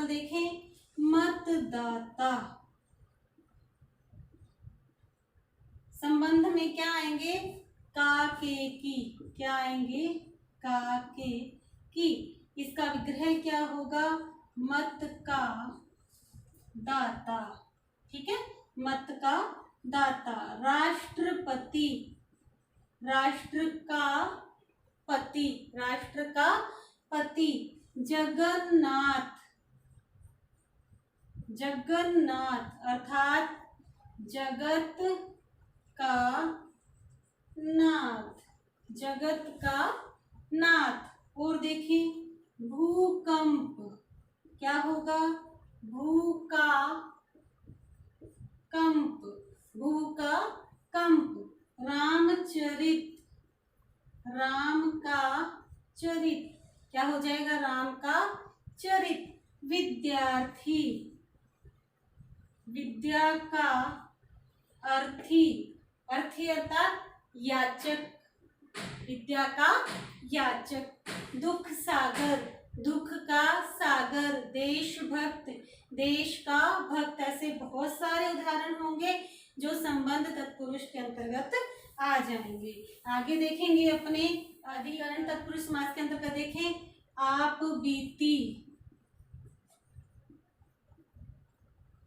Example देखें, मतदाता। संबंध में क्या आएंगे, का के की, क्या आएंगे, का के की। इसका विग्रह क्या होगा, मत का दाता। ठीक है, मत का दाता। राष्ट्रपति, राष्ट्र का पति, राष्ट्र का पति। जगन्नाथ, जगन्नाथ अर्थात जगत का नाथ, जगत का नाथ। और देखिए भूकंप, क्या होगा, भू का कंप, भू का कंप। रामचरित, राम का चरित, क्या हो जाएगा, राम का चरित। विद्यार्थी, विद्या का अर्थी, अर्थी अर्थात याचक, विद्या का याचक। दुख सागर, दुख का सागर। देशभक्त, देश का भक्त। ऐसे बहुत सारे उदाहरण होंगे जो संबंध तत्पुरुष के अंतर्गत आ जाएंगे। आगे देखेंगे अपने अधिकरण तत्पुरुष समास के अंतर्गत। देखें, आप बीती,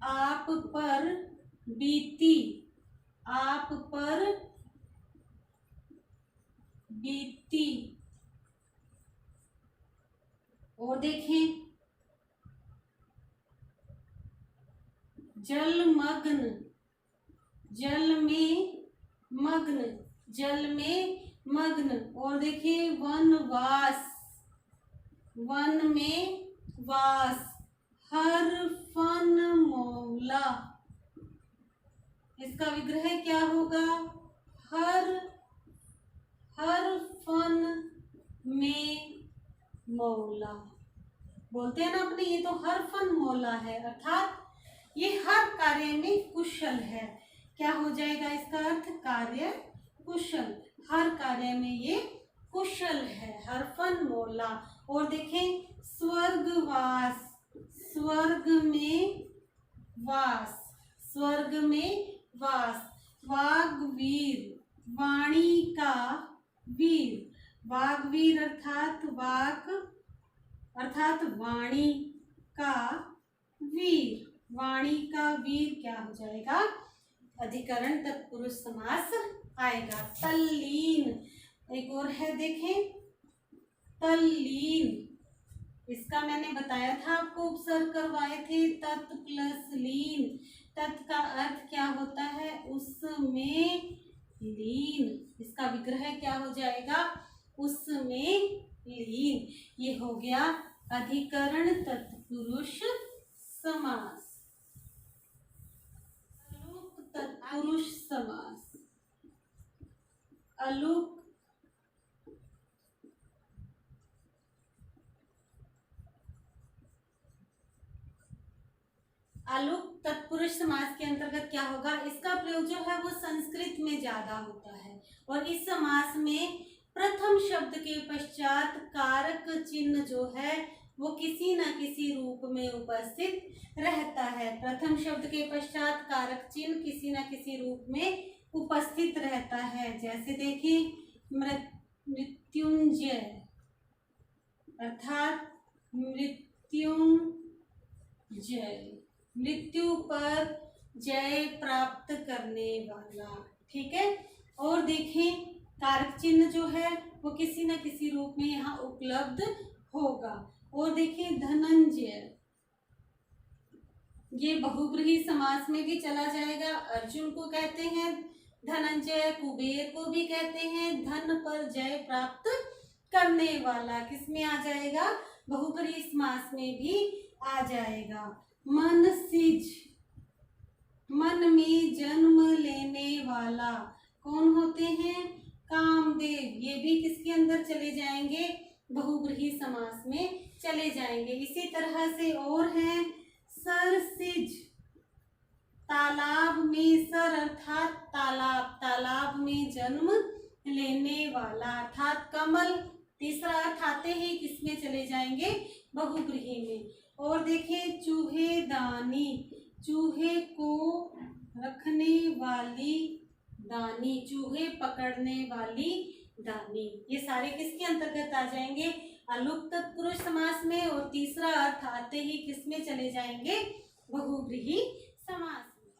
आप पर बीती, आप पर बीती। और देखें, जलमग्न, जल में मग्न, जल में मग्न। और देखिए वनवास, वन में वास। हर फन मौला, इसका विग्रह क्या होगा, हर, हर फन में मौला। बोलते हैं ना अपने, ये तो हर फन मौला है, अर्थात ये हर कार्य में कुशल है। क्या हो जाएगा इसका अर्थ, कार्य कुशल। हर कार्य में ये कुशल है, हर फन मौला। और देखें स्वर्गवास, स्वर्ग में वास, स्वर्ग में वास। वाग्वीर, वाणी का वीर, वाग्वीर अर्थात वाक अर्थात वाणी का वीर, वाणी का वीर क्या हो जाएगा, अधिकरण तत्पुरुष समास आएगा। तल्लीन, एक और है देखें, तल्लीन। इसका मैंने बताया था आपको, उपसर्ग करवाए थे, तत् प्लस लीन। तत् का अर्थ क्या होता है, उसमें लीन। इसका विग्रह क्या हो जाएगा, उसमें लीन। ये हो गया अधिकरण तत्पुरुष समास। अलुक तत्पुरुष समास। अलुक, अलुक तत्पुरुष समास के अंतर्गत क्या होगा, इसका प्रयोग जो है वो संस्कृत में ज्यादा होता है। और इस समास में प्रथम शब्द के पश्चात कारक चिन्ह जो है वो किसी न किसी रूप में उपस्थित रहता है। प्रथम शब्द के पश्चात कारक चिन्ह किसी न किसी रूप में उपस्थित रहता है। जैसे देखिए मृत्युंजय अर्थात मृत्युंजय, मृत्यु पर जय प्राप्त करने वाला। ठीक है, और देखें कारक चिन्ह जो है वो किसी न किसी रूप में यहाँ उपलब्ध होगा। और देखिए धनंजय, ये बहुब्रीहि समास में भी चला जाएगा। अर्जुन को कहते हैं धनंजय, कुबेर को भी कहते हैं। धन पर जय प्राप्त करने वाला किसमें आ जाएगा, बहुब्रीहि समास में भी आ जाएगा। मनसिज, मन में जन्म लेने वाला कौन होते हैं, कामदेव। ये भी किसके अंदर चले जाएंगे, बहुब्रीहि समास में चले जाएंगे। इसी तरह से और हैं सरसिज, तालाब में, सर अर्थात तालाब, तालाब में जन्म लेने वाला अर्थात कमल। तीसरा अर्थ आते ही किसमें चले जाएंगे, बहुब्रीहि में। और देखिए चूहेदानी, चूहे को रखने वाली दानी, चूहे पकड़ने वाली दानी। ये सारे किसके अंतर्गत आ जाएंगे? अलुप्त तत्पुरुष समास में। और तीसरा अर्थ आते ही किसमें चले जाएंगे? बहुव्रीहि समास में।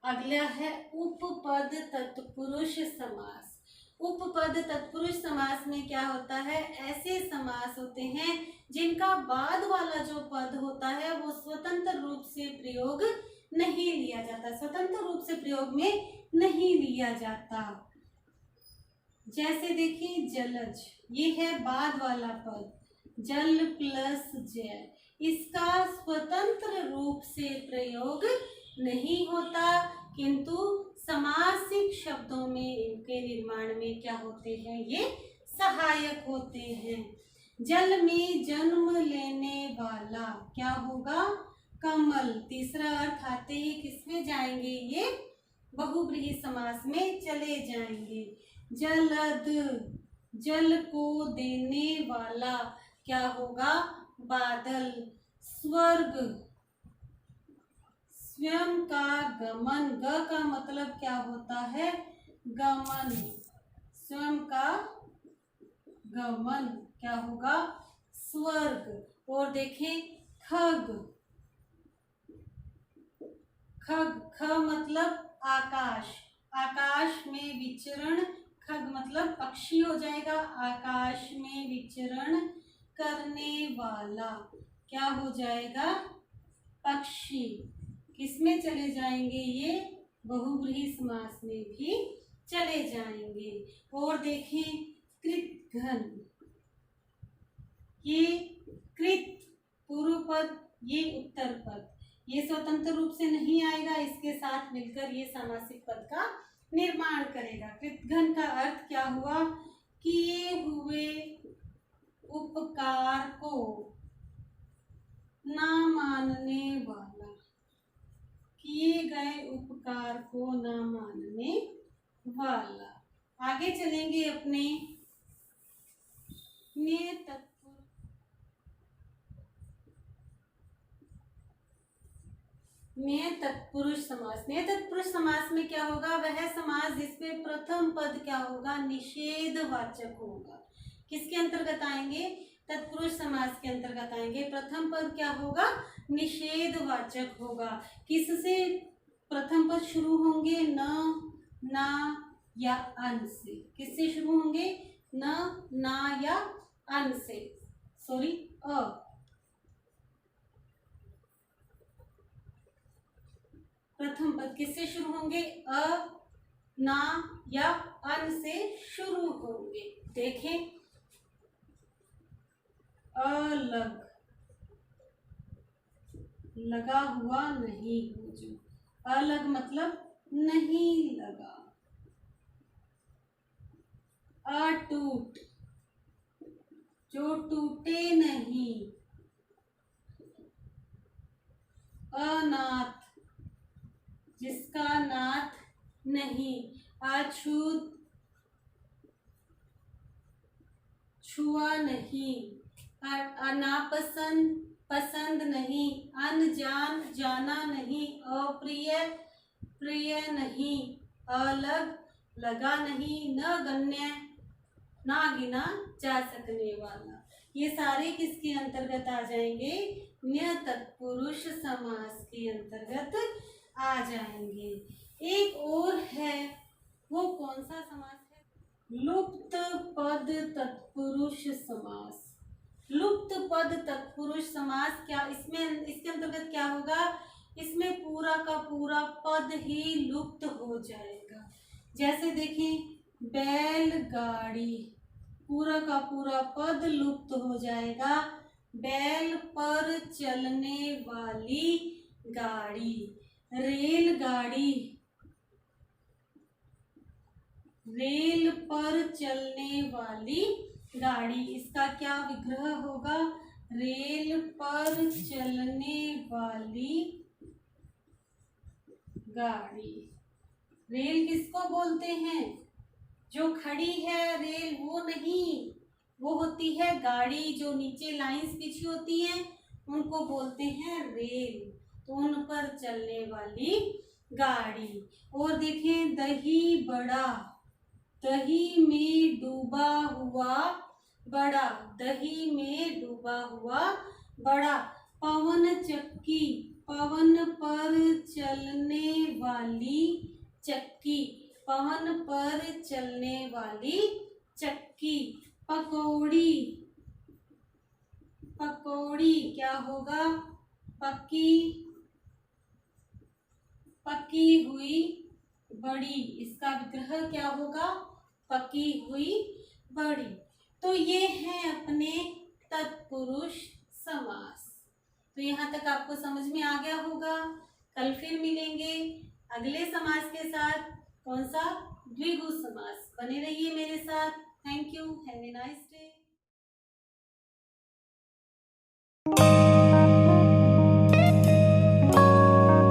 अगला है उपपद तत्पुरुष समास। उपपद तत्पुरुष समास में क्या होता है? ऐसे समास होते हैं जिनका बाद वाला जो पद होता है वो स्वतंत्र रूप से प्रयोग नहीं लिया जाता, स्वतंत्र रूप से प्रयोग में नहीं लिया जाता। जैसे देखिए जलज, ये है बाद वाला पद, जल प्लस जय, इसका स्वतंत्र रूप से प्रयोग नहीं होता, किंतु समासिक शब्दों में इनके निर्माण में क्या होते हैं? ये सहायक होते हैं। जल में जन्म लेने वाला क्या होगा? कमल। तीसरा अर्थ आते ही किसमें जाएंगे? ये बहुव्रीहि समास में चले जाएंगे। जलद, जल को देने वाला क्या होगा? बादल। स्वर्ग, स्वयं का गमन, ग का मतलब क्या होता है? गमन, स्वयं का गमन क्या होगा? स्वर्ग। और देखें खग, खग, ख मतलब आकाश, आकाश में विचरण, खग मतलब पक्षी हो जाएगा, आकाश में विचरण करने वाला क्या हो जाएगा? पक्षी। किसमें चले जाएंगे? ये बहुव्रीहि समास में भी चले जाएंगे। और देखें कृतघ्न, ये कृत पूर्व पद, ये उत्तर पद, ये स्वतंत्र रूप से नहीं आएगा, इसके साथ मिलकर ये सामासिक पद का निर्माण करेगा। कृतघ्न का अर्थ क्या हुआ? किए हुए उपकार को ना मानने वाला, किए गए उपकार को ना मानने वाला। आगे चलेंगे अपने न्यय तत्पुरुष समास। न्यय तत्पुरुष समास में क्या होगा? वह समास जिसमें प्रथम पद क्या होगा? निषेधवाचक होगा। किसके अंतर्गत आएंगे? तत्पुरुष समास के अंतर्गत आएंगे। प्रथम पद क्या होगा? निषेधवाचक होगा। किससे प्रथम पद शुरू होंगे? न, ना या अन से। किससे शुरू होंगे? न, ना या अन से, सॉरी अ। प्रथम पद किससे शुरू होंगे? अ, ना या अन से शुरू होंगे। देखें अलग, लगा हुआ नहीं हो, जो अलग मतलब नहीं लगा। अटूट, जो टूटे नहीं। अनाथ, जिसका नाथ नहीं। अछूत, छुआ नहीं। अनापसंद, पसंद नहीं। अनजान, जाना नहीं। अप्रिय, प्रिय नहीं। अलग, लगा नहीं। न गण्य, ना गिना जा सकने वाला। ये सारे किसके अंतर्गत आ जाएंगे? न्यय तत्पुरुष समास के अंतर्गत आ जाएंगे। एक और है, वो कौन सा समास है? लुप्त पद तत्पुरुष समास। लुप्त पद तत्पुरुष समास क्या, इसमें इसके अंतर्गत क्या होगा? इसमें पूरा का पूरा पद ही लुप्त हो जाएगा। जैसे देखिए बैलगाड़ी, पूरा का पूरा पद लुप्त हो जाएगा। बैल पर चलने वाली गाड़ी। रेलगाड़ी, रेल पर चलने वाली गाड़ी, इसका क्या विग्रह होगा? रेल पर चलने वाली गाड़ी। रेल किसको बोलते हैं? जो खड़ी है रेल वो नहीं, वो होती है गाड़ी, जो नीचे लाइंस बिछी होती हैं उनको बोलते हैं रेल, तो उन पर चलने वाली गाड़ी। और देखें दही बड़ा, दही में डूबा हुआ बड़ा, दही में डूबा हुआ बड़ा। पवन चक्की, पवन पर चलने वाली चक्की, पवन पर चलने वाली चक्की। पकौड़ी, पकौड़ी क्या होगा, पकी, पकी हुई बड़ी, इसका विग्रह क्या होगा, पकी हुई बड़ी। तो ये है अपने तत्पुरुष समास। तो यहाँ तक आपको समझ में आ गया होगा। कल फिर मिलेंगे अगले समास के साथ। कौन सा, द्विगु समास। बने रहिए मेरे साथ। Thank you, have a nice day.